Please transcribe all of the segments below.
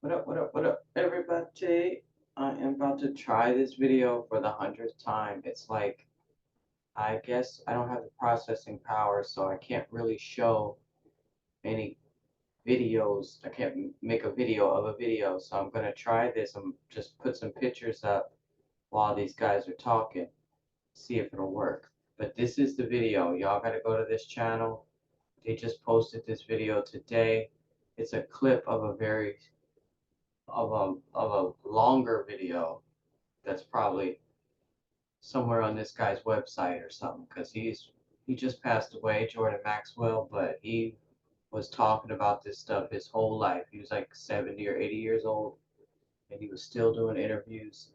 What up, everybody? I am about to try this video for the 100th time. It's like, I guess I don't have the processing power, so I can't really show any videos. I can't make a video of a video, so I'm gonna try this. I'm just put some pictures up while these guys are talking, see if it'll work. But this is the video. Y'all gotta go to this channel. They just posted this video today. It's a clip of a very of a longer video that's probably somewhere on this guy's website or something, because he just passed away, Jordan Maxwell, but he was talking about this stuff his whole life. He was like 70 or 80 years old, and he was still doing interviews,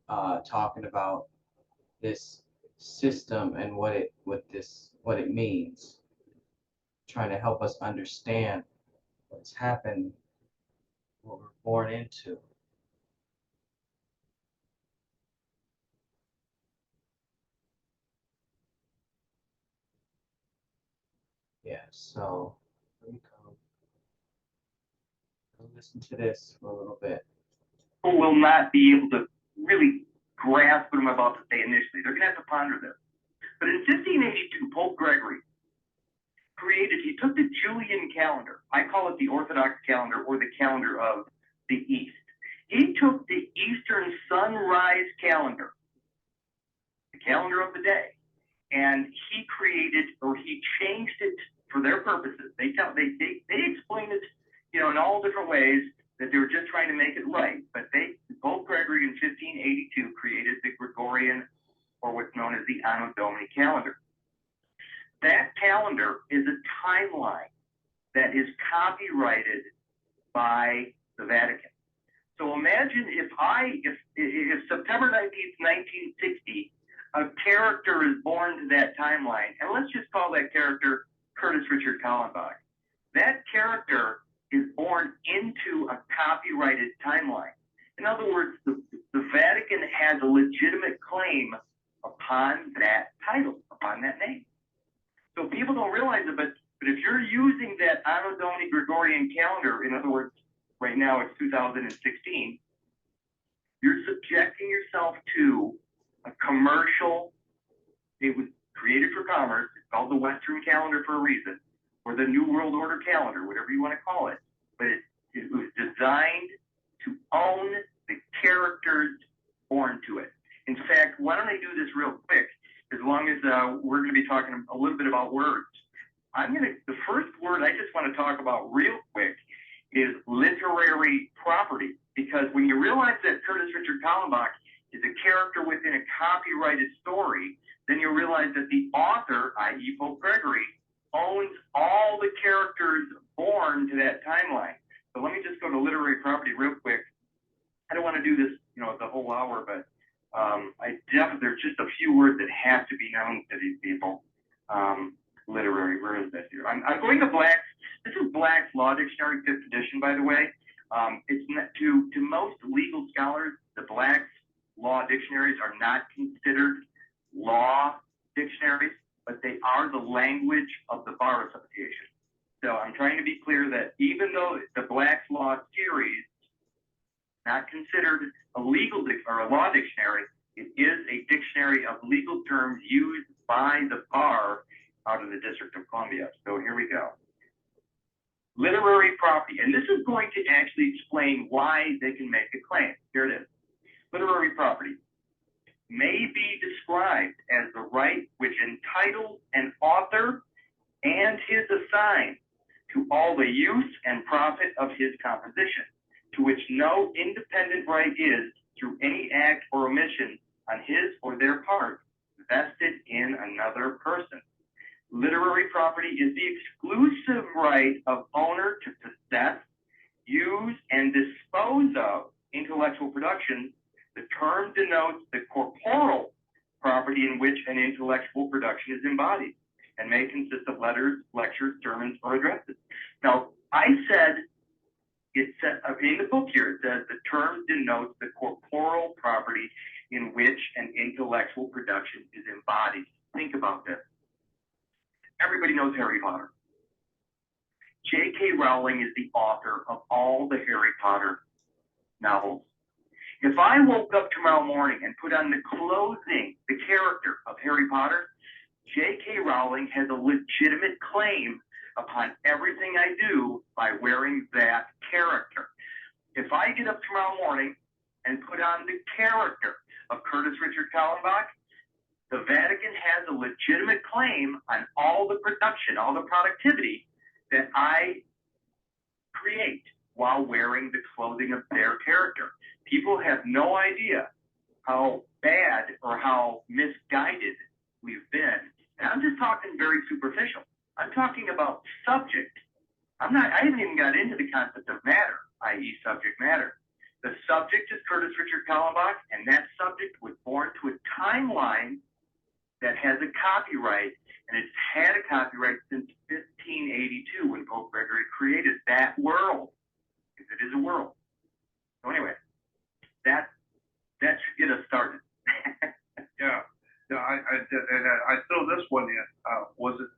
talking about this system and what it means, trying to help us understand what's happened, what we're born into. Yeah, so let me go listen to this for a little bit. People will not be able to really grasp what I'm about to say initially. They're going to have to ponder this. But in 1582, Pope Gregory he took the Julian calendar. I call it the Orthodox calendar, or the calendar of the East. He took the Eastern sunrise calendar, the calendar of the day, and he changed it for their purposes. They explain it, in all different ways, that they were just trying to make it right. But Pope Gregory in 1582 created the Gregorian, or what's known as the Anno Domini calendar. That calendar is a timeline that is copyrighted by the Vatican. So imagine if September 19th, 1960, a character is born to that timeline, and let's just call that character Curtis Richard Kallenbach. That character is born into a copyrighted timeline. In other words, the Vatican has a legitimate claim upon that title, upon that name. So people don't realize it, but if you're using that Anno Domini Gregorian calendar, in other words, right now it's 2016, you're subjecting yourself to a commercial. It was created for commerce. It's called the Western calendar for a reason, or the New World Order calendar, whatever you want to call it. But it was designed to own the characters born to it. In fact, why don't I do this real quick? As long as we're going to be talking a little bit about words. The first word I just want to talk about real quick is literary property. Because when you realize that Curtis Richard Kallenbach is a character within a copyrighted story, then you realize that the author, i.e. Pope Gregory, owns all the characters born to that timeline. So let me just go to literary property real quick. I don't want to do this, the whole hour, but there's just a few words that have to be known to these people. Literary, where is that here? I'm going to Black's. This is Black's Law Dictionary, 5th edition, by the way. It's not, to most legal scholars, the Black's Law dictionaries are not considered law dictionaries, but they are the language of the Bar Association. So I'm trying to be clear that even though the Black's Law series not considered a legal or a law dictionary, it is a dictionary of legal terms used by the bar out of the District of Columbia. So here we go. Literary property, and this is going to actually explain why they can make a claim. Here it is. Literary property may be described as the right which entitles an author and his assign to all the use and profit of his composition, to which no independent right is, through any act or omission on his or their part, vested in another person. Literary property is the exclusive right of owner to possess, use, and dispose of intellectual productions. The term denotes the corporal property in which an intellectual production is embodied and may consist of letters, lectures, sermons, or addresses. Now, I said, it said in the book here, it says the term denotes the corporal property in which an intellectual production is embodied. Think about this. Everybody knows Harry Potter. J.K. J.K. Rowling is the author of all the Harry Potter novels. If I woke up tomorrow morning and put on the clothing, the character of Harry Potter, J.K. Rowling has a legitimate claim upon everything I do by wearing that character. If I get up tomorrow morning and put on the character of Curtis Richard Kallenbach, the Vatican has a legitimate claim on all the production, all the productivity that I create while wearing the clothing of their character. People have no idea how bad or how misguided we've been. And I'm just talking very superficial. I'm talking about subject. I haven't even got into the concept of matter, i.e. subject matter. The subject is Curtis Richard Kallenbach, and that subject was born to a timeline that has a copyright, and it's had a copyright since 1582 when Pope Gregory created that world, because it is a world. So anyway, that should get us started. Yeah. I throw this one in. Was it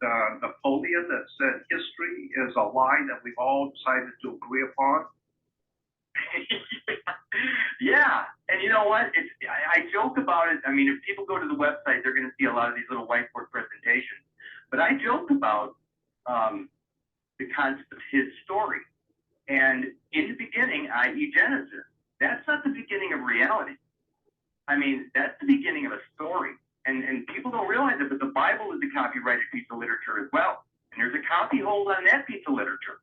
Napoleon that said history is a lie that we've all decided to agree upon? Yeah, and you know what? I joke about it. I mean, if people go to the website, they're going to see a lot of these little whiteboard presentations. But I joke about the concept of his story. And in the beginning, i.e. Genesis, that's not the beginning of reality. I mean, that's the beginning of a story. And people don't realize it, but the Bible is a copyrighted piece of literature as well. And there's a copy hold on that piece of literature.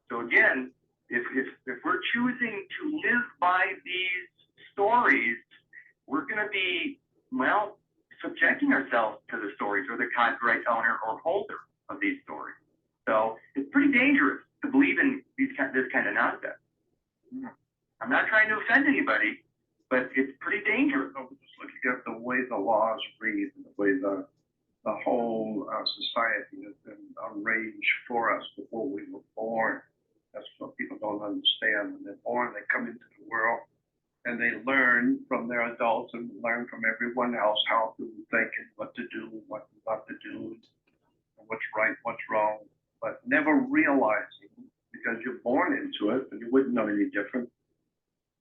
So again, if we're choosing to live by these stories, we're going to be, well, subjecting ourselves to the stories or the copyright owner or holder of these stories. So it's pretty dangerous to believe in this kind of nonsense. I'm not trying to offend anybody, but it's pretty dangerous. I was just looking at the way the laws read and the way the whole society has been arranged for us before we were born. That's what people don't understand. When they're born, they come into the world and they learn from their adults and learn from everyone else how to think and what to do, what not to do, what's right, what's wrong, but never realizing, because you're born into it, but you wouldn't know any different,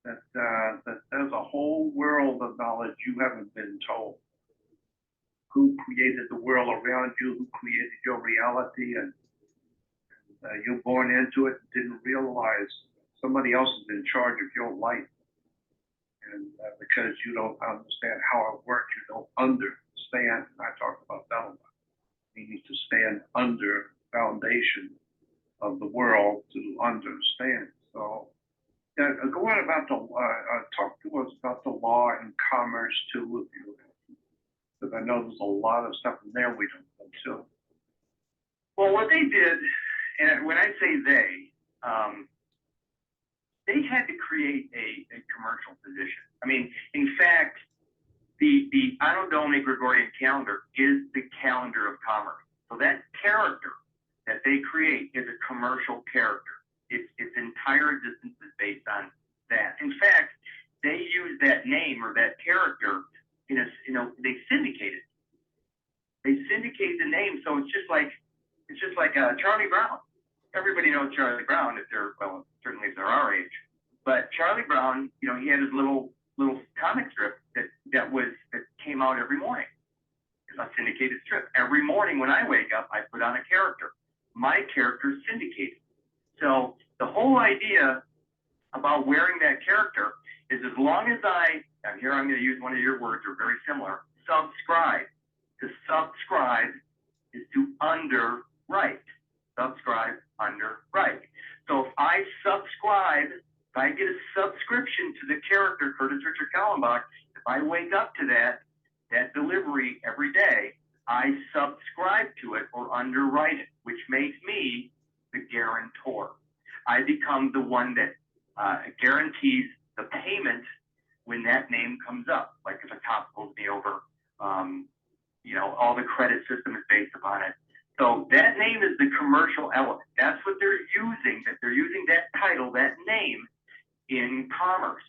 that there's a whole world of knowledge you haven't been told. Who created the world around you, who created your reality, and you're born into it and didn't realize somebody else is in charge of your life. And because you don't understand how it works, you don't understand. And I talked about that a lot. We need to stand under the foundation of the world to understand. So, yeah, go on about talk to us about the law and commerce too, if you, because I know there's a lot of stuff in there we don't know too. Well, what they did, and when I say they had to create a commercial position. I mean, in fact, the Anno Domini Gregorian calendar is the calendar of commerce. So that character that they create is a commercial character. Its entire existence is based on that. In fact, they use that name or that character they syndicate it. They syndicate the name, so it's just like Charlie Brown. Everybody knows Charlie Brown certainly if they're our age. But Charlie Brown, he had his little comic strip that came out every morning. It's a syndicated strip. Every morning when I wake up, I put on a character. My character is syndicated. So the whole idea about wearing that character is as long as and here I'm going to use one of your words, or very similar, subscribe. To subscribe is to underwrite. Subscribe, underwrite. So if I subscribe, if I get a subscription to the character Curtis Richard Kallenbach, if I wake up to that delivery every day, I subscribe to it or underwrite it, which makes me the guarantor. I become the one that guarantees the payment when that name comes up. Like if a cop pulls me over, all the credit system is based upon it. So that name is the commercial element. That's what they're using, that they're using that title, that name in commerce.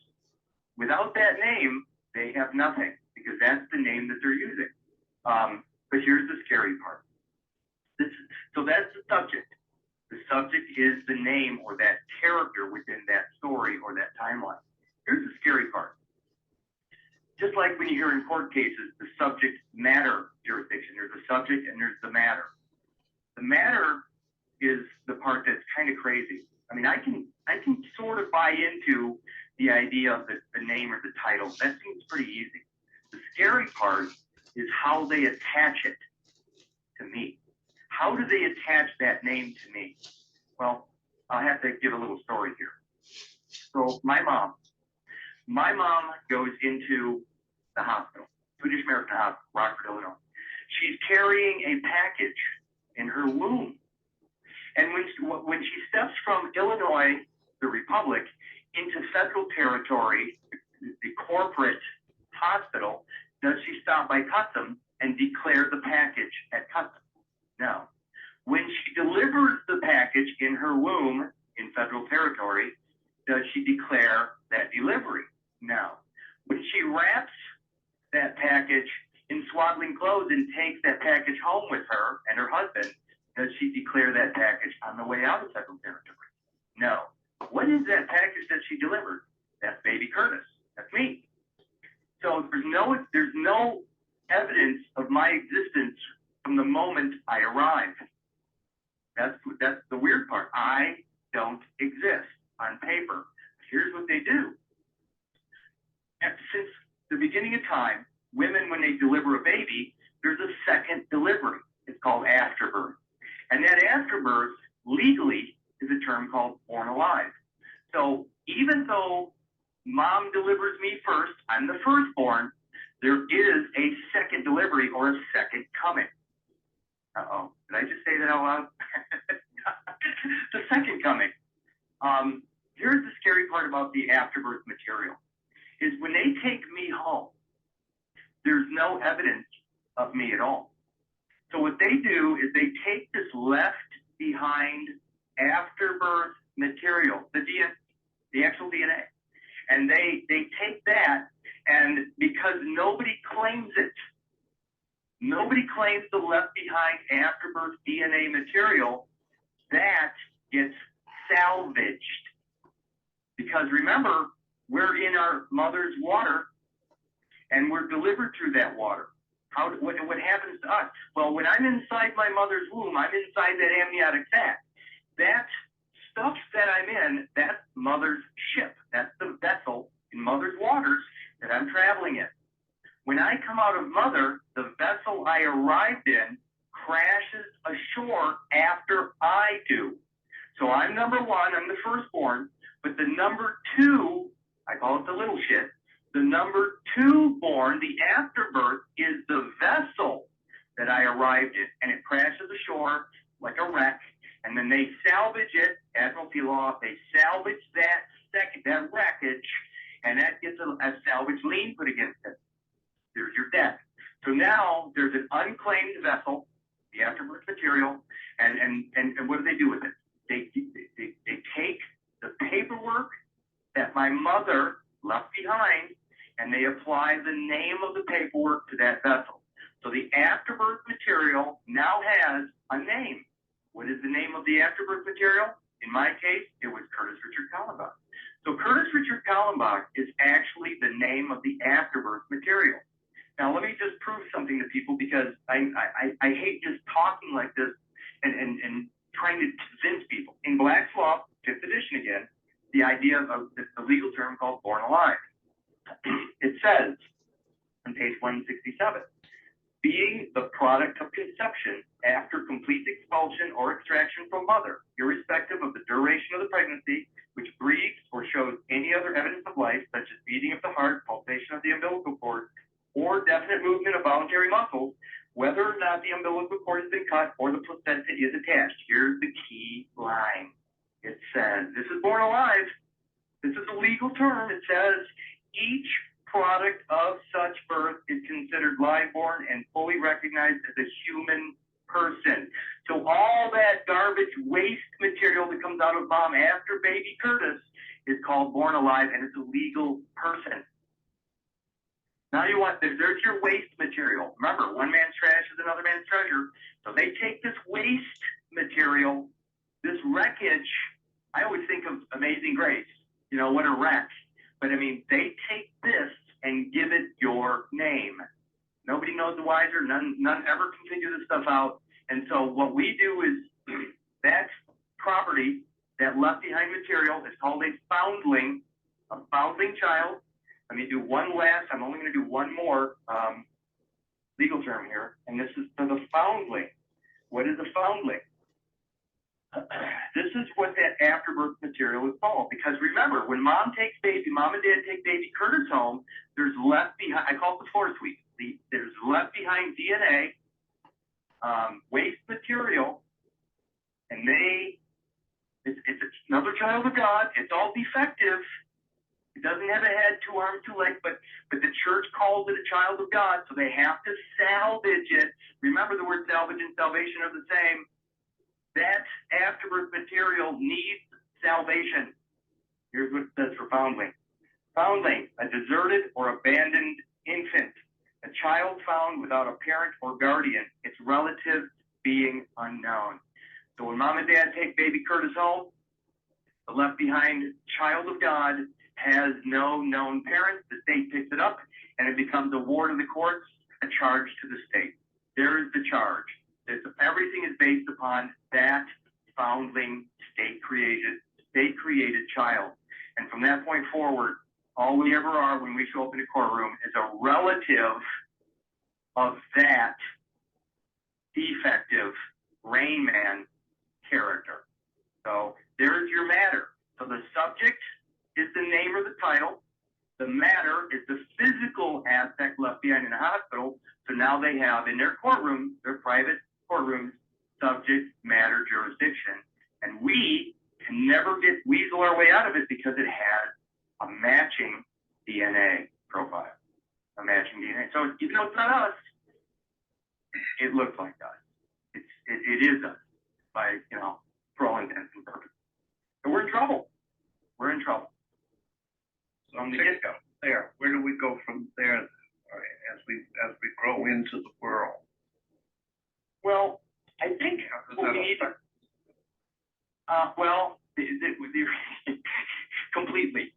Without that name, they have nothing because that's the name that they're using. But here's the scary part. So that's the subject. The subject is the name or that character within that story or that timeline. Here's the scary part. Just like when you hear in court cases, the subject matter jurisdiction, there's a subject and there's the matter. The matter is the part that's kind of crazy. I mean, I can sort of buy into the idea of the name or the title. That seems pretty easy. The scary part is how they attach it to me. How do they attach that name to me? Well, I'll have to give a little story here. So my mom goes into the hospital, Swedish American Hospital, Rockford, Illinois. She's carrying a package in her womb. And when she steps from Illinois, the Republic, into federal territory, the corporate hospital, does she stop by customs and declare the package at customs? No. When she delivers the package in her womb in federal territory, does she declare that delivery? No. When she wraps that package in swaddling clothes and takes that package home with her and her husband, does she declare that package on the way out of federal territory? No. What is that package that she delivered? That's baby Curtis. That's me. So there's no evidence of my existence from the moment I arrived. That's the weird part. I don't exist on paper. Here's what they do. And since the beginning of time, women, when they deliver a baby, there's a second delivery. It's called afterbirth. And that afterbirth, legally, is a term called born alive. So even though mom delivers me first, I'm the firstborn, there is a second delivery or a second coming. Uh-oh, did I just say that out loud? The second coming. Here's the scary part about the afterbirth material, is when they take me home, there's no evidence of me at all. So what they do is they take this left behind afterbirth material, the DNA, the actual DNA, and they take that, and because nobody claims it, nobody claims the left behind afterbirth DNA material, that gets salvaged. Because remember, we're in our mother's water, and we're delivered through that water. What happens to us? Well, when I'm inside my mother's womb, I'm inside that amniotic sac. That stuff that I'm in, that's mother's ship. That's the vessel in mother's waters that I'm traveling in. When I come out of mother, the vessel I arrived in crashes ashore after I do. So I'm number one, I'm the firstborn, but the number two, I call it the little shit, the number two born, the afterbirth, is the vessel that I arrived in, and it crashes ashore like a wreck, and then they salvage it, Admiralty law, they salvage that wreckage, and that gets a salvage lien put against it. There's your debt. So now there's an unclaimed vessel, the afterbirth material, and what do they do with it? They take the paperwork that my mother left behind, and they apply the name of the paperwork to that vessel. So the afterbirth material now has a name. What is the name of the afterbirth material? In my case, it was Curtis Richard Kallenbach. So Curtis Richard Kallenbach is actually the name of the afterbirth material. Now, let me just prove something to people, because I hate just talking like this and trying to convince people. In Black's Law, 5th edition again, the idea of the legal term called born alive. It says on page 167, being the product of conception after complete expulsion or extraction from mother, irrespective of the duration of the pregnancy, which breathes or shows any other evidence of life, such as beating of the heart, pulsation of the umbilical cord, or definite movement of voluntary muscles, whether or not the umbilical cord has been cut or the placenta is attached. Here's the key line. It says, this is born alive. This is a legal term. It says, each product of such birth is considered live-born and fully recognized as a human person. So all that garbage waste material that comes out of mom after baby Curtis is called born alive, and it's a legal person. Now there's your waste material. Remember, one man's trash is another man's treasure. So they take this waste material, this wreckage, I always think of Amazing Grace. You know, what a wreck. But I mean, they take this and give it your name. Nobody knows the wiser. None ever can figure this stuff out. And so what we do is that property, that left behind material, is called a foundling child. Let me do one last. I'm only going to do one more legal term here, and this is for the foundling. What is a foundling? This is what that afterbirth material is called. Because remember, when mom and dad take baby Curtis home, there's left behind, I call it the floor sweep. There's left behind DNA, waste material, and it's another child of God. It's all defective. It doesn't have a head, 2 arms, 2 legs, but the church calls it a child of God, so they have to salvage it. Remember, the word salvage and salvation are the same. That afterbirth material needs salvation. Here's what it says for foundling. Foundling, a deserted or abandoned infant, a child found without a parent or guardian, its relatives being unknown. So when mom and dad take baby Curtis home, the left behind child of God has no known parents. The state picks it up, and it becomes a ward of the courts, a charge to the state. There is the charge. Everything is based upon that foundling state-created child. And from that point forward, all we ever are when we show up in a courtroom is a relative of that defective Rain Man character. So there's your matter. So the subject is the name or the title. The matter is the physical aspect left behind in the hospital. So now they have in their courtroom, their private courtrooms, subject matter jurisdiction. And we can never weasel our way out of it because it has a matching DNA profile. A matching DNA. So even though it's not us, it looks like us. It is us by, for all intents and purposes. So we're in trouble. We're in trouble. From the get-go. There, where do we go from there as we grow into the world? Well, I think what we need completely,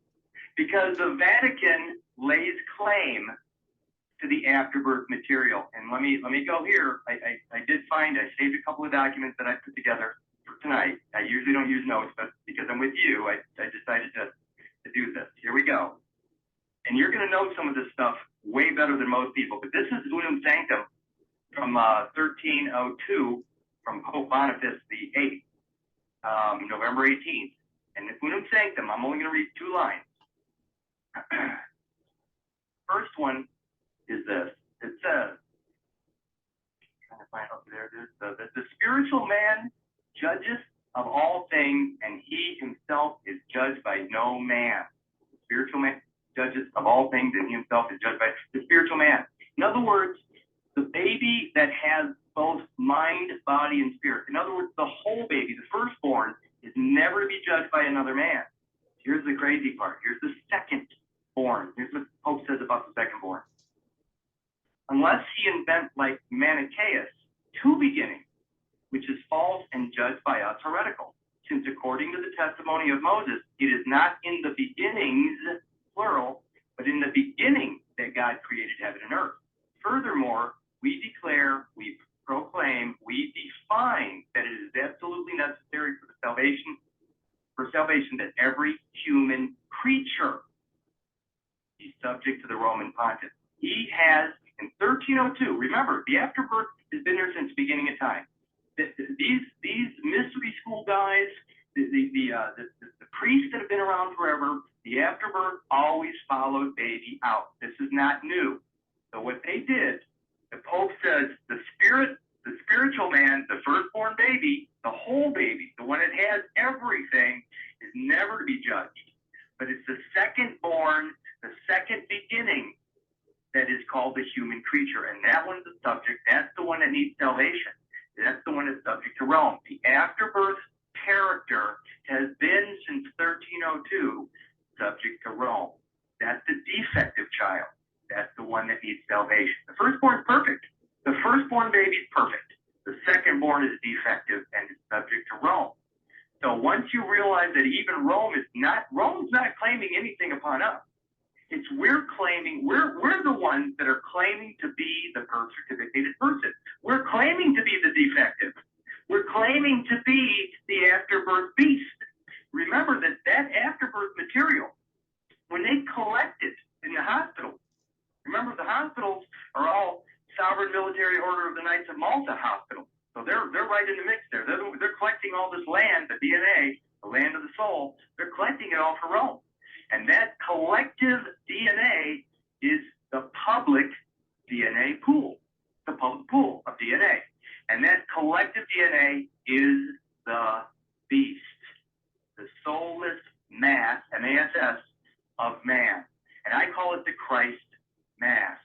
because the Vatican lays claim to the afterbirth material. And let me go here. I saved a couple of documents that I put together for tonight. I usually don't use notes, but because I'm with you, I decided to do this. Here we go. And you're going to know some of this stuff way better than most people. But this is unam sanctam from 1302 from Pope Boniface VIII, November 18th. And the unam sanctam, I'm only going to read 2 lines. First one is this. It says, trying to find out there it is. The spiritual man judgeth of all things, and he himself is judged by no man. The spiritual man judges of all things, and he himself is judged by the spiritual man. In other words, the baby that has both mind, body, and spirit. In other words, the whole baby, the firstborn, is never to be judged by another man. Here's the crazy part. Here's the second-born. Here's what Pope says about the second-born. Unless he invent, like Manichaeus, 2 beginnings, which is false and judged by us heretical. Since according to the testimony of Moses, it is not in the beginnings, plural, but in the beginning that God created heaven and earth. Furthermore, we declare, we proclaim, we define that it is absolutely necessary for salvation that every human creature be subject to the Roman pontiff. He has, in 1302, remember, the afterbirth has been there since the beginning of time. These mystery school guys, the priests that have been around forever, the afterbirth always followed baby out. This is not new. So what they did, the Pope says the spiritual man, the firstborn baby, the whole baby, the one that has everything, is never to be judged. But it's the second-born, the second beginning, that is called the human creature. And that one's the subject. That's the one that needs salvation. That's the one that's subject to Rome. The afterbirth character has been since 1302 subject to Rome. That's the defective child. That's the one that needs salvation. The firstborn is perfect. The firstborn baby is perfect. The secondborn is defective and is subject to Rome. So once you realize that even Rome's not claiming anything upon us. It's we're the ones that are claiming to be the birth certificated person. We're claiming to be the defective. We're claiming to be the afterbirth beast. Remember that afterbirth material, when they collect it in the hospital, remember the hospitals are all Sovereign Military Order of the Knights of Malta hospitals. So they're right in the mix there. They're collecting all this land, the DNA, the land of the soul. They're collecting it all for Rome. And that collective DNA is the public DNA pool, the public pool of DNA. And that collective DNA is the beast, the soulless mass, M-A-S-S, of man. And I call it the Christ Mass,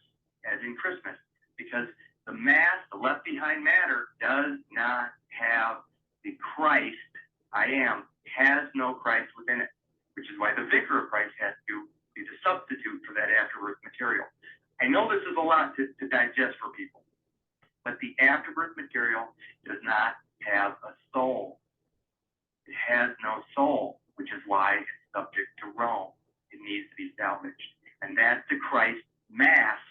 as in Christmas, because the mass, the left behind matter, does not have the Christ, I am, has no Christ within it, which is why the vicar of Christ has to be the substitute for that afterbirth material. I know this is a lot to digest for people, but the afterbirth material does not have a soul. It has no soul, which is why it's subject to Rome. It needs to be salvaged. And that's the Christ Mass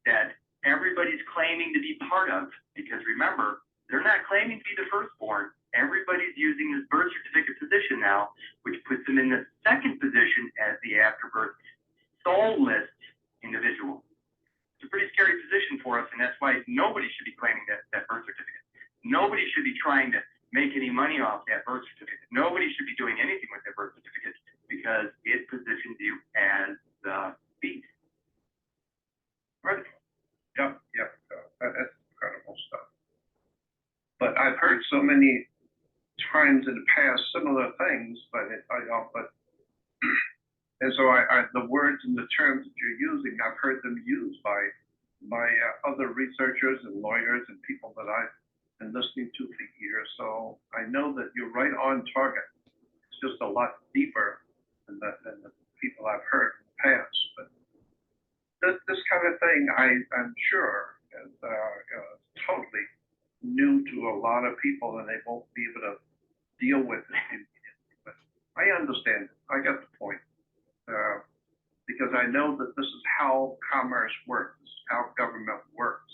that everybody's claiming to be part of, because remember, they're not claiming to be the firstborn. Everybody's using this birth certificate position now, which puts them in the second position as the afterbirth soulless individual. It's a pretty scary position for us, and that's why nobody should be claiming that birth certificate. Nobody should be trying to make any money off that birth certificate. Nobody should be doing anything with that birth certificate, because it positions you as the beast. Right. Yep. That's incredible stuff. But I've heard so many times in the past similar things, and so the words and the terms that you're using, I've heard them used by other researchers and lawyers and people that I've been listening to for years. So I know that you're right on target. It's just a lot deeper than the people I've heard in the past. But this kind of thing, I'm sure, is totally new to a lot of people, and they won't be able to deal with it immediately. But I understand it. I get the point. Because I know that this is how commerce works, this is how government works.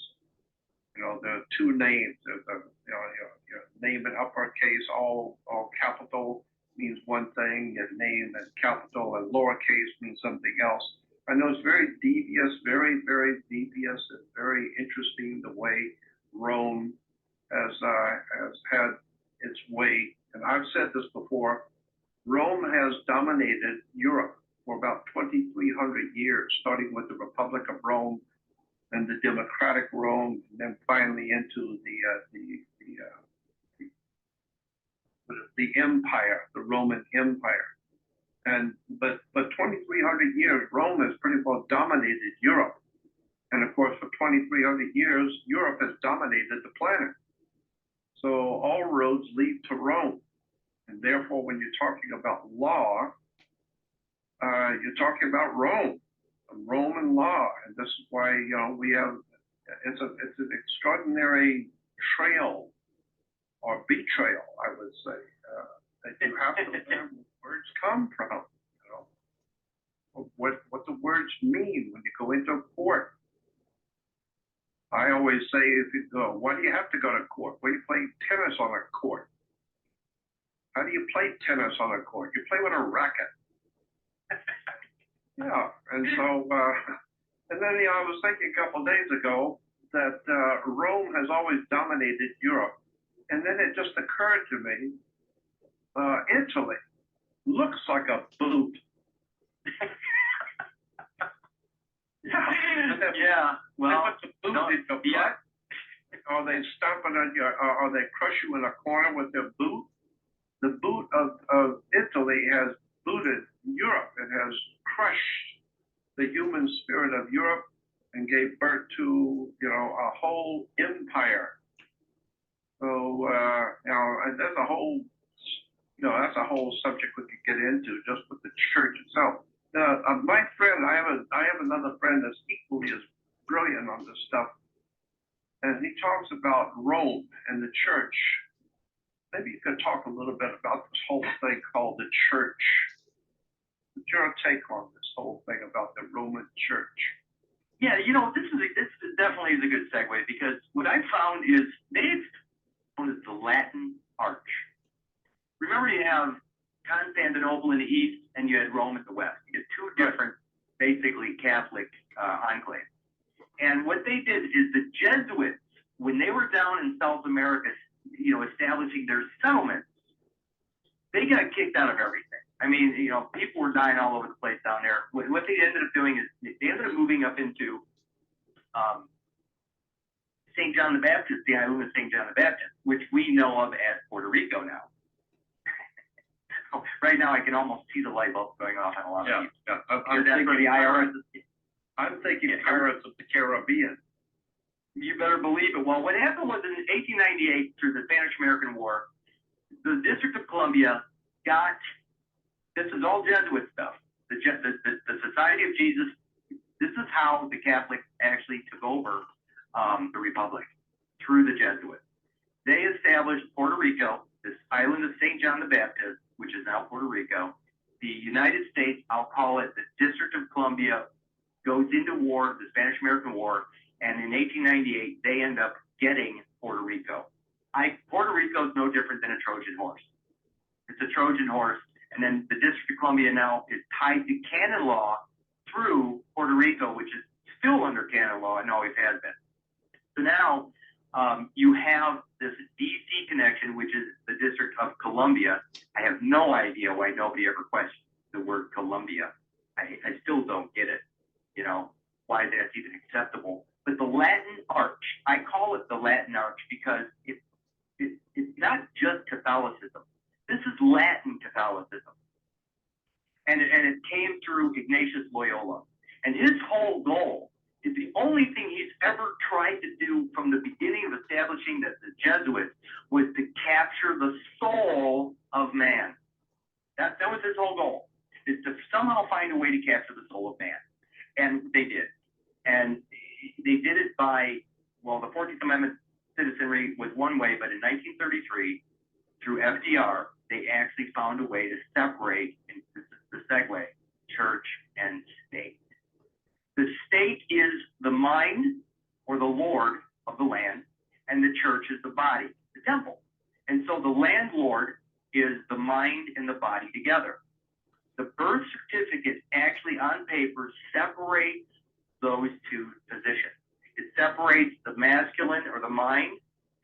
You know, there are two names. There's your name in uppercase, all capital means one thing, your name in capital and lowercase means something else. I know it's very devious, very, very devious, and very interesting the way Rome has had its way. And I've said this before, Rome has dominated Europe for about 2,300 years, starting with the Republic of Rome and the democratic Rome, and then finally into the empire, the Roman Empire. But 2,300 years, Rome has pretty well dominated Europe. And of course, for 2,300 years, Europe has dominated the planet. So all roads lead to Rome. And therefore, when you're talking about law, you're talking about Rome, Roman law. And this is why, we have, it's an extraordinary trail or betrayal, I would say, that you have to learn where words come from, what the words mean when you go into a court. I always say, if you go, why do you have to go to court? Well, you play tennis on a court. How do you play tennis on a court? You play with a racket. Yeah, and so, and then, I was thinking a couple of days ago that Rome has always dominated Europe. And then it just occurred to me, Italy looks like a boot. Yeah, well, they put the boot in your butt, or they stomp it on your, or they crush you in a corner with their boot. The boot of Italy has booted Europe. It has crushed the human spirit of Europe and gave birth to, a whole empire. So, and there's a whole, that's a whole subject we could get into just with the church itself. My friend, I have another friend that's equally as brilliant on this stuff, and he talks about Rome and the church. Maybe you could talk a little bit about this whole thing called the church. What's your take on this whole thing about the Roman Church? Yeah, this definitely is a good segue, because what I found is they've known as the Latin Arch. Remember, you have Constantinople in the east and you had Rome in the west. You get two different, basically Catholic enclaves. And what they did is the Jesuits, when they were down in South America, establishing their settlements, they got kicked out of everything. I mean, people were dying all over the place down there. What they ended up doing is they ended up moving up into St. John the Baptist, the island of St. John the Baptist, which we know of as Puerto Rico now. Right now, I can almost see the light bulbs going off on a lot of people. I'm That's where the IRS is. I'm thinking Pirates of the Caribbean. You better believe it. Well, what happened was in 1898, through the Spanish-American War, the District of Columbia got, this is all Jesuit stuff, the Society of Jesus. This is how the Catholics actually took over the Republic, through the Jesuits. They established Puerto Rico, this island of St. John the Baptist, which is now Puerto Rico. The United States, I'll call it the District of Columbia, goes into war, the Spanish-American War, and in 1898, they end up getting Puerto Rico. Puerto Rico is no different than a Trojan horse. It's a Trojan horse, and then the District of Columbia now is tied to canon law through Puerto Rico, which is still under canon law and always has been. So now you have this DC connection, which is the District of Columbia. I have no idea why nobody ever questioned the word Columbia. I still don't get it, why that's even acceptable. But the Latin Arch, I call it the Latin Arch because it's not just Catholicism. This is Latin Catholicism. And it came through Ignatius Loyola. And his whole goal is the only thing he's ever tried to do from the beginning of establishing the Jesuits was to capture the soul of man. That was his whole goal, is to somehow find a way to capture the soul of man. And they did. And they did it by, well, the 14th Amendment citizenry was one way, but in 1933, through FDR, they actually found a way to separate, and this is the segue, church and state. The state is the mind or the lord of the land, and the church is the body, the temple. And so the landlord is the mind and the body together. The birth certificate actually on paper separates those two positions. It separates the masculine or the mind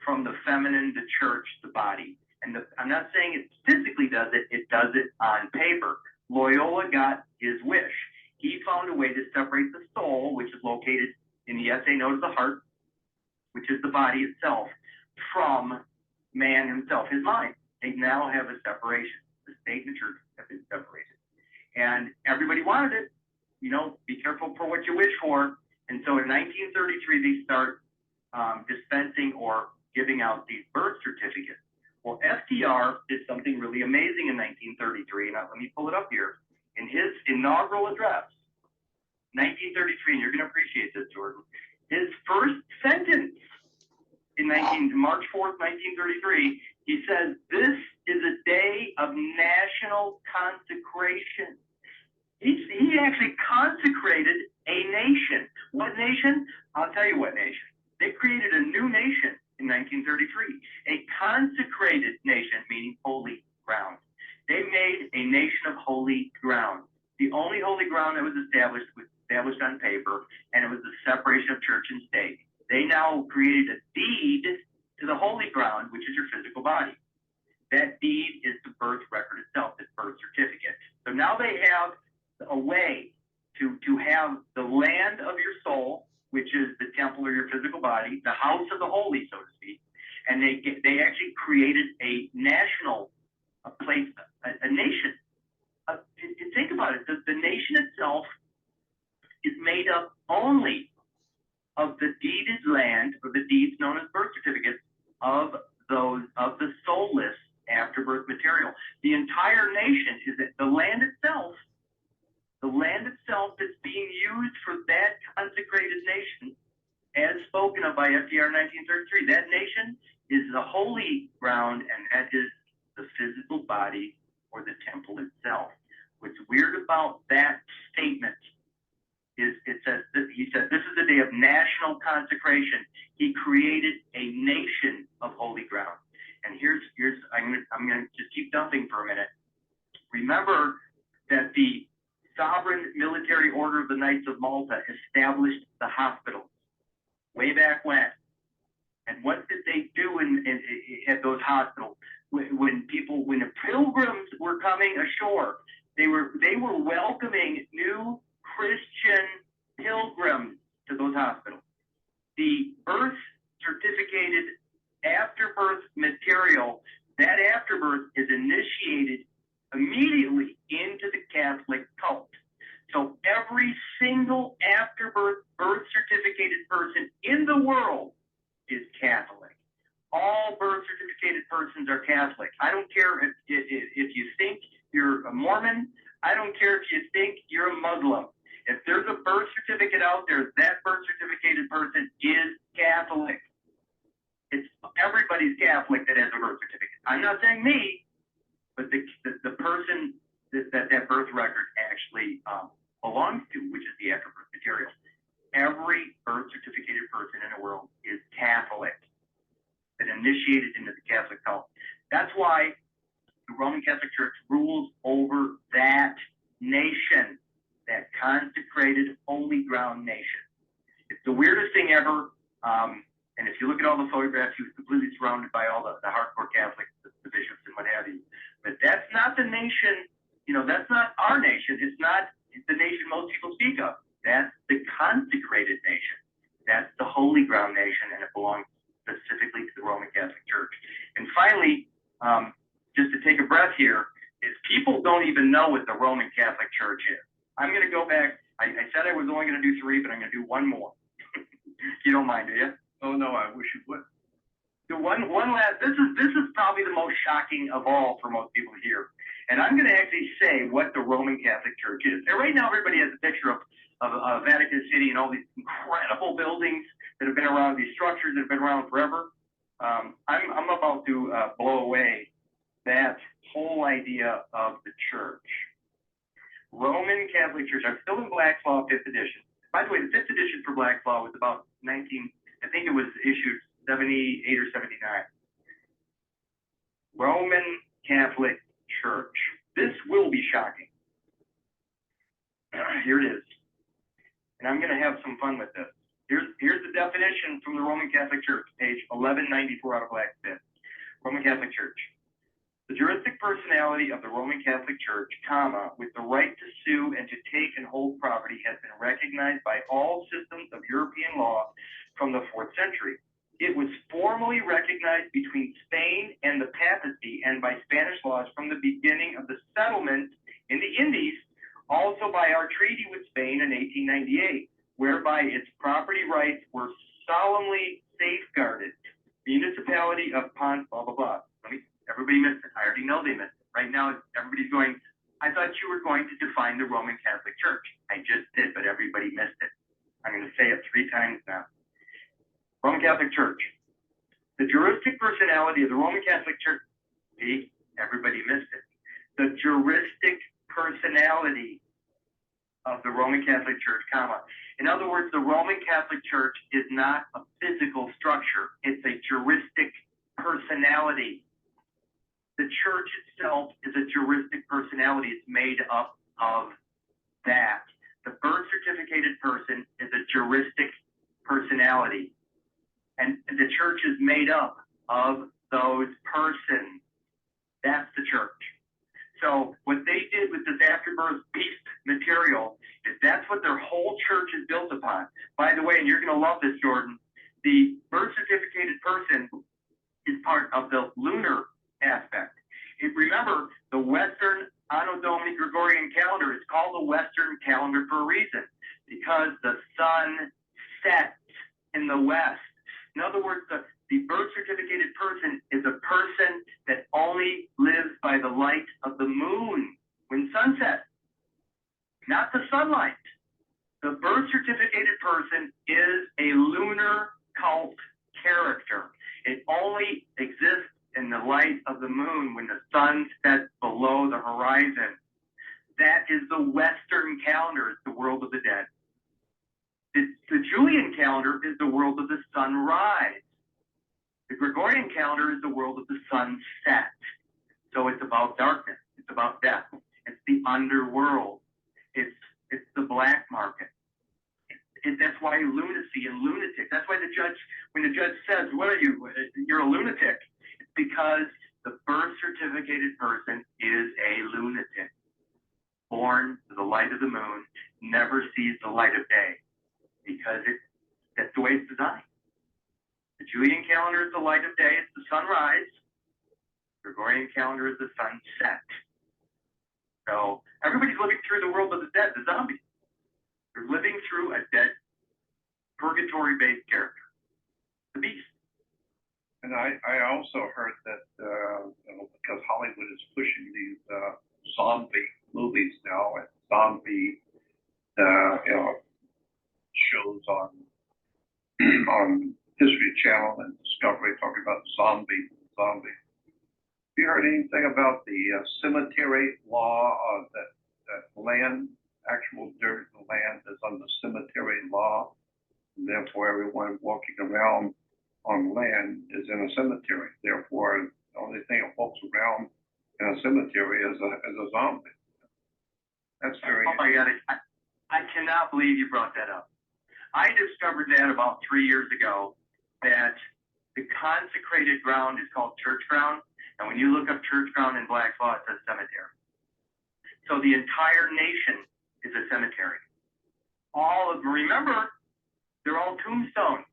from the feminine, the church, the body. And I'm not saying it physically does it, it does it on paper. Loyola got his wish. He found a way to separate the soul, which is located in the essay known as the heart, which is the body itself, from man himself, his mind. They now have a separation. The state and the church have been separated. And everybody wanted it. Be careful for what you wish for. And so in 1933, they start dispensing or giving out these birth certificates. Well, FDR did something really amazing in 1933. Now, let me pull it up here. In his inaugural address, 1933, and you're going to appreciate this, Jordan, his first sentence in March 4th, 1933, he says, "This is a day of national consecration." He actually consecrated a nation. What nation? I'll tell you what nation. They created a new nation in 1933, a consecrated nation, meaning holy ground. They made a nation of holy ground. The only holy ground that was established on paper, and it was the separation of church and state. They now created a deed to the holy ground, which is your physical body. That deed is the birth record itself, the birth certificate. So now they have a way to have the land of your soul, which is the temple or your physical body, the house of the holy, so to speak, and they actually created a national place, a nation. Think about it. The nation itself is made up only of the deeded land, or the deeds known as birth certificates, of the soulless afterbirth material. The entire nation is the land itself. The land itself that's being used for that consecrated nation, as spoken of by FDR in 1933. That nation is the holy ground, and that is the physical body or the temple itself. What's weird about that statement is he said, this is a day of national consecration. He created a nation of holy ground. And I'm going to just keep dumping for a minute. Remember that the sovereign military order of the Knights of Malta established the hospitals way back when. And what did they do at those hospitals? When the pilgrims were coming ashore, they were welcoming new Christian pilgrims to those hospitals. The birth certificated afterbirth material, that afterbirth is initiated immediately into the Catholic cult. So every single afterbirth birth certificated person in the world is Catholic. All birth certificated persons are Catholic. I don't care if you think you're a Mormon. I don't care if you think you're a Muslim. If there's a birth certificate out there, that birth certificated person is Catholic. It's everybody's Catholic that has a birth certificate. I'm not saying me, but the person that birth record actually belongs to, which is the afterbirth material. Every birth certificated person in the world is Catholic and initiated into the Catholic cult. That's why the Roman Catholic Church rules over that nation, that consecrated holy ground nation. It's the weirdest thing ever. And if you look at all the photographs, he was completely surrounded by all the hardcore Catholics, the bishops and what have you. But that's not the nation, that's not our nation. It's not the nation most people speak of. That's the consecrated nation. That's the holy ground nation, and it belongs specifically to the Roman Catholic Church. And finally, just to take a breath here, is people don't even know what the Roman Catholic Church is. I'm going to go back. I said I was only going to do 3, but I'm going to do 1 more. You don't mind, do you? Oh, no, I wish you would. The one last, this is probably the most shocking of all for most people to hear. And I'm going to actually say what the Roman Catholic Church is. And right now, everybody has a picture of Vatican City and all these incredible buildings that have been around, these structures that have been around forever. I'm about to blow away that whole idea of the church. Roman Catholic Church. I'm still in Black's Law 5th edition. By the way, the 5th edition for Black's Law was about I think it was issued 78 or 79. Roman Catholic Church. This will be shocking. Here it is. And I'm going to have some fun with this. Here's the definition from the Roman Catholic Church, page 1194 out of Black's 5th. Roman Catholic Church. The juristic personality of the Roman Catholic Church, with the right to sue and to take and hold property, has been recognized by all systems of European law from the 4th century. It was formally recognized between Spain and the papacy and by Spanish laws from the beginning of the settlement in the Indies, also by our treaty with Spain in 1898, whereby its property rights were solemnly safeguarded. Municipality of Pont, blah, blah, blah. Everybody missed it. I already know they missed it. Right now, everybody's going, I thought you were going to define the Roman Catholic Church. I just did, but everybody missed it. I'm going to say it 3 times now. Roman Catholic Church. The juristic personality of the Roman Catholic Church. See, everybody missed it. The juristic personality of the Roman Catholic Church, In other words, the Roman Catholic Church is not a physical structure. It's a juristic personality. The church itself is a juristic personality. It's made up of that. The birth certificated person is a juristic personality. And the church is made up of those persons. That's the church. So what they did with this afterbirth beast material is that's what their whole church is built upon. By the way, and you're going to love this, Jordan, the birth certificated person is part of the lunar aspect. Remember, the Western Anno Domini Gregorian calendar is called the Western calendar for a reason, because the sun sets in the west. In other words, the birth certificated person is a person that only lives by the light of the moon when sunset, not the sunlight. The birth certificated person is a lunar cult character. It only exists in the light of the moon when the sun That is the Western calendar. It's the world of the dead. The Julian calendar is the world of the sunrise. The Gregorian calendar is the world of the sunset. So it's about darkness. It's about death. It's the underworld. It's the black market. That's why lunacy and lunatic. That's why when the judge says, "What are you? You're a lunatic," it's because the birth certificated person is a lunatic, born to the light of the moon, never sees the light of day, because that's the way it's designed. The Julian calendar is the light of day, it's the sunrise. The Gregorian calendar is the sunset. So everybody's living through the world of the dead, the zombies. They're living through a dead, purgatory-based character, the beast. And I also heard that because Hollywood is pushing these zombie movies now and zombie shows on History Channel and Discovery talking about zombies. Have you heard anything about the cemetery law that land, actual dirt, the land is under cemetery law, and therefore everyone walking around on land is in a cemetery. Therefore, the only thing that walks around in a cemetery is a zombie. That's very. Oh my God! I cannot believe you brought that up. I discovered that about 3 years ago, that the consecrated ground is called church ground, and when you look up church ground in Black's Law, it says cemetery. So the entire nation is a cemetery. All of them. Remember, they're all tombstones.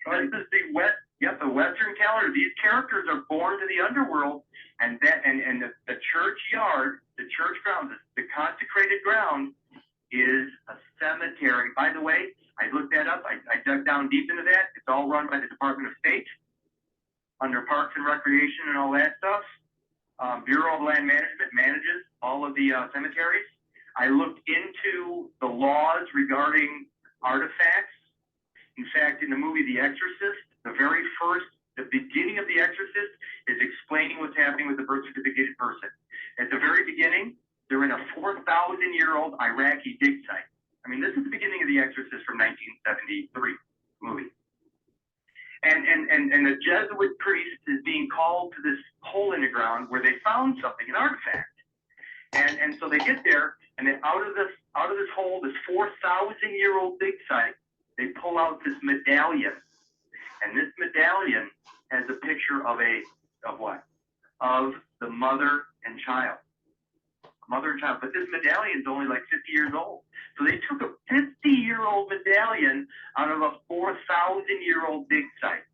This is the Western calendar. These characters are born to the underworld, and the churchyard, the church ground, the consecrated ground is a cemetery. By the way, I looked that up. I dug down deep into that. It's all run by the Department of State under Parks and Recreation and all that stuff. Bureau of Land Management manages all of the cemeteries. I looked into the laws regarding artifacts. In fact, in the movie The Exorcist, the beginning of The Exorcist is explaining what's happening with the birth certificated person. At the very beginning, they're in a 4,000-year-old Iraqi dig site. I mean, this is the beginning of The Exorcist from 1973 movie. And the Jesuit priest is being called to this hole in the ground where they found something, an artifact. And so they get there, and then out of this hole, this 4,000-year-old dig site, they pull out this medallion. And this medallion has a picture of what? Of the mother and child. Mother and child. But this medallion is only like 50 years old. So they took a 50-year-old medallion out of a 4,000-year-old dig site.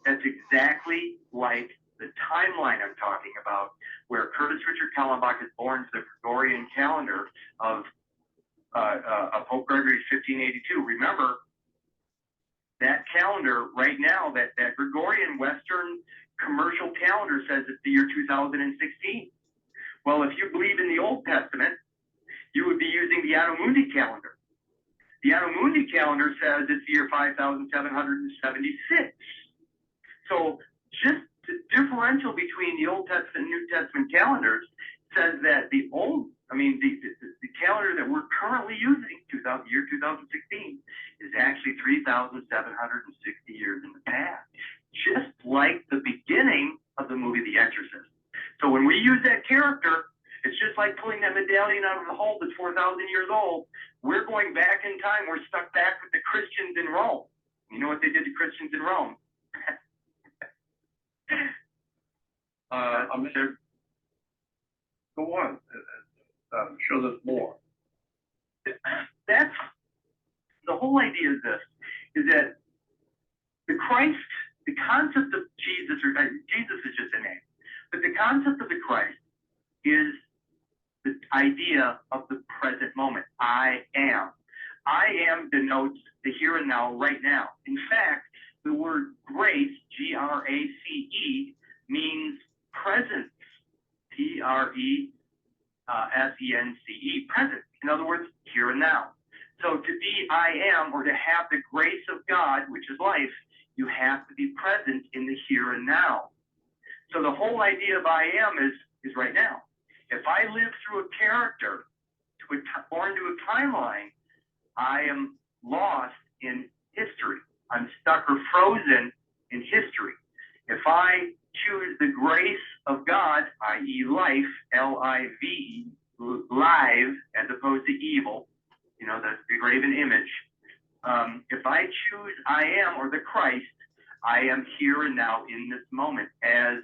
That's exactly like the timeline I'm talking about, where Curtis Richard Kallenbach is born to the Gregorian calendar of Pope Gregory's 1582. Remember, that calendar right now, that Gregorian Western commercial calendar says it's the year 2016. Well, if you believe in the Old Testament, you would be using the Anno Mundi calendar. The Anno Mundi calendar says it's the year 5776. So just the differential between the Old Testament and New Testament calendars says that the calendar that we're currently using, year 2016, is actually 3,760 years in the past, just like the beginning of the movie The Exorcist. So when we use that character, it's just like pulling that medallion out of the hole that's 4,000 years old. We're going back in time. We're stuck back with the Christians in Rome. You know what they did to Christians in Rome? I'm sure. Go on. Show us more. That's the whole idea of this, is that the Christ, the concept of Jesus, or Jesus is just a name, but the concept of the Christ is the idea of the present moment. I am. I am denotes the here and now, right now. In fact, the word grace, Grace, means presence, Presence, present. In other words, here and now. So to be I am, or to have the grace of God, which is life, you have to be present in the here and now. So the whole idea of I am is right now. If I live through a character, or into a timeline, I am lost in history. I'm stuck or frozen in history. If I choose the grace of God, i.e. life, L-I-V-E, live, as opposed to evil, the graven image, if I choose I am, or the Christ, I am here and now in this moment as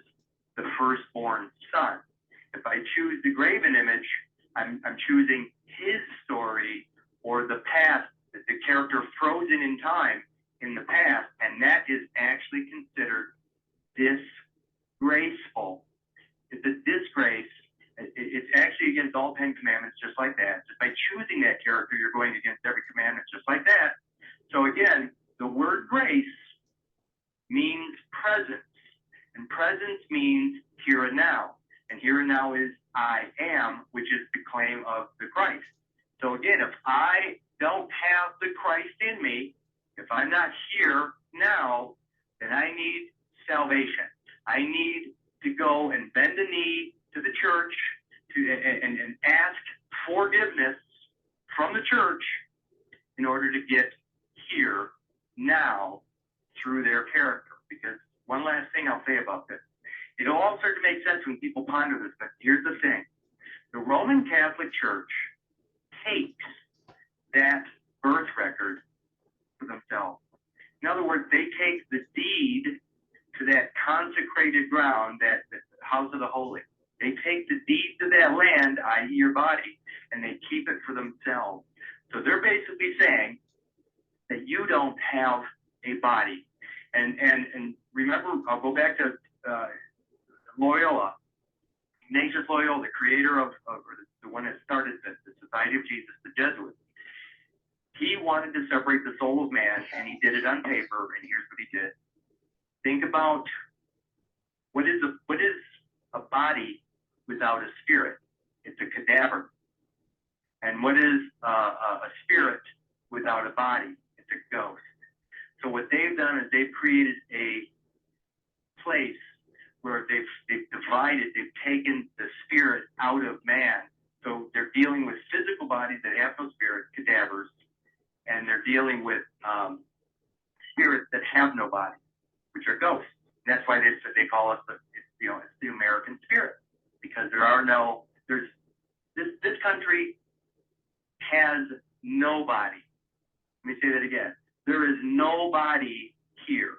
the firstborn son. If I choose the graven image, I'm choosing his story, or the past, the character frozen in time in the past, and that is actually considered disgraceful. It's a disgrace. It's actually against all 10 commandments, just like that. Just by choosing that character, you're going against every commandment, just like that. So again, the word grace means presence, and presence means here and now. And here and now is I am, which is the claim of the Christ. So again, if I don't have the Christ in me, if I'm not here now, then I need salvation. I need to go and bend the knee to the church and ask forgiveness from the church in order to get here now through their character. Because one last thing I'll say about this. It'll all start to make sense when people ponder this, but here's the thing. The Roman Catholic Church takes that birth record for themselves. In other words, they take the deed to that consecrated ground, that house of the holy. They take the deed to that land, i.e. your body, and they keep it for themselves. So they're basically saying that you don't have a body. And remember, I'll go back to Loyola, Ignatius Loyola, the creator or the one that started the Society of Jesus, the Jesuits. He wanted to separate the soul of man, and he did it on paper, and here's what he did. Think about what is a body without a spirit? It's a cadaver. And what is a spirit without a body? It's a ghost. So what they've done is they've created a place where they've divided, they've taken the spirit out of man. So they're dealing with physical bodies that have no spirit, cadavers, and they're dealing with spirits that have no body, which are ghosts. And that's why they call us it's the American spirit, because this country has no body. Let me say that again. There is no body here.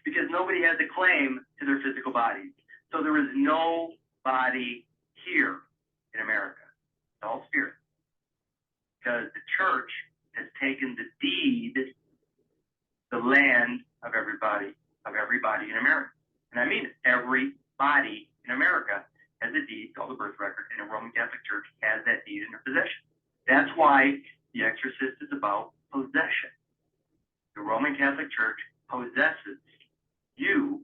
because nobody has a claim to their physical bodies. So there is no body here in America. It's all spirit. Because the church has taken the deed, the land of everybody in America. And I mean everybody in America has a deed called the birth record, and the Roman Catholic Church has that deed in their possession. That's why The Exorcist is about possession. The Roman Catholic Church possesses you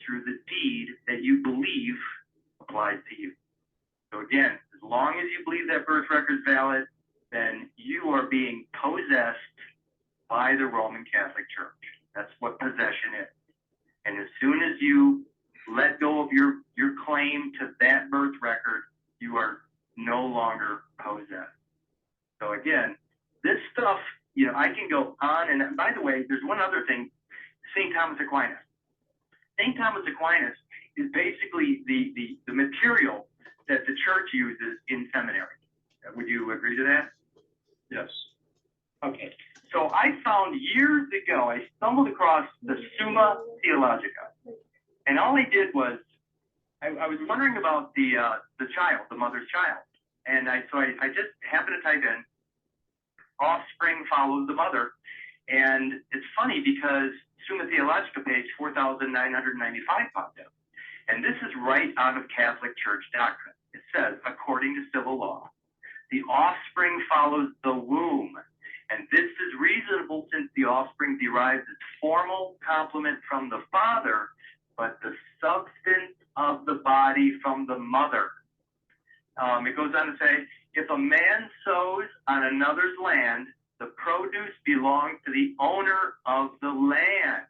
through the deed that you believe applies to you. So again, as long as you believe that birth record is valid, then you are being possessed by the Roman Catholic Church. That's what possession is. And as soon as you let go of your claim to that birth record, you are no longer possessed. So again, this stuff, I can go on. And by the way, there's one other thing, St. Thomas Aquinas. St. Thomas Aquinas is basically the material that the church uses in seminary. Would you agree to that? Yes. Okay. So I found years ago, I stumbled across the Summa Theologica. And all I did was, I was wondering about the child, the mother's child. And so I just happened to type in, offspring follows the mother. And it's funny because Summa Theologica page 4,995 popped up. And this is right out of Catholic Church doctrine. It says, according to civil law, the offspring follows the womb. And this is reasonable since the offspring derives its formal complement from the father, but the substance of the body from the mother. It goes on to say, if a man sows on another's land, the produce belongs to the owner of the land.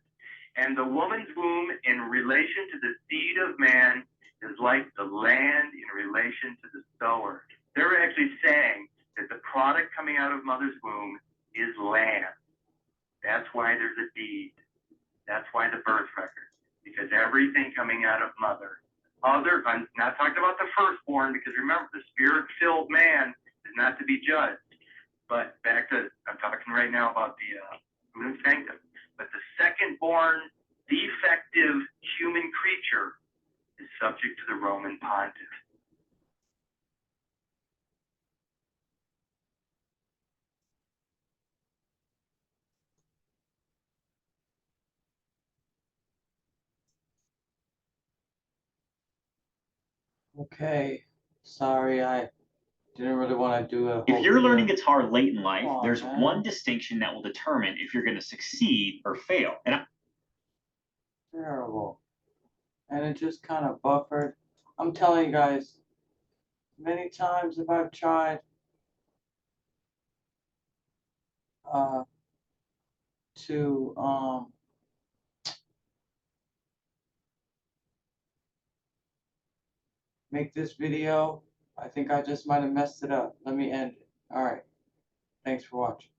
And the woman's womb in relation to the seed of man is like the land in relation to the sower. They're actually saying that the product coming out of mother's womb is land. That's why there's a deed. That's why the birth record. Because everything coming out of mother, I'm not talking about the firstborn, because remember, the spirit-filled man is not to be judged. But back to, I'm talking right now about the unam sanctum. But the second-born, defective human creature is subject to the Roman pontiff. Okay. Sorry, I didn't really want to do a If whole you're learning video. guitar late in life, Come on, there's man. one distinction that will determine if you're going to succeed or fail. And Terrible. And it just kind of buffered. I'm telling you guys, many times if I've tried to make this video, I think I just might have messed it up. Let me end it. All right. Thanks for watching.